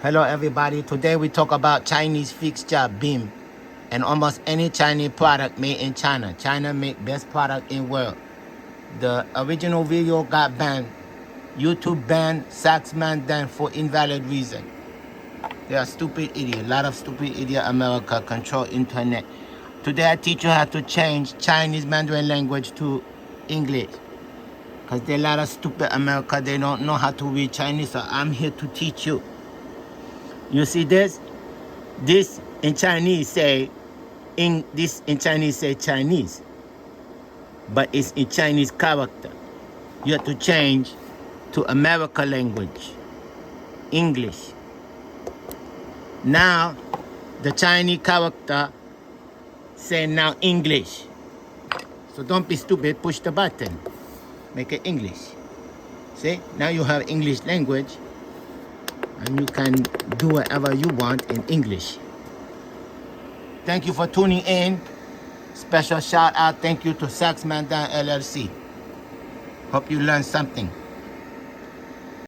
Hello everybody, today we talk about Chinese fixture beam and almost any Chinese product made in China. China make best product in world. The original video got banned. YouTube banned, Saxman banned for invalid reason. They are stupid idiot. A lot of stupid idiot America control internet. Today I teach you how to change Chinese Mandarin language to English. Because there are a lot of stupid America, they don't know how to read Chinese, so I'm here to teach you. You see this? This in Chinese say, this in Chinese say Chinese. But it's in Chinese character. You have to change to American language, English. Now, the Chinese character say now English. So don't be stupid, push the button. Make it English. See, now you have English language and you can do whatever you want in English. Thank you for tuning in. Special shout out, thank you to Saxman LLC. Hope you learned something.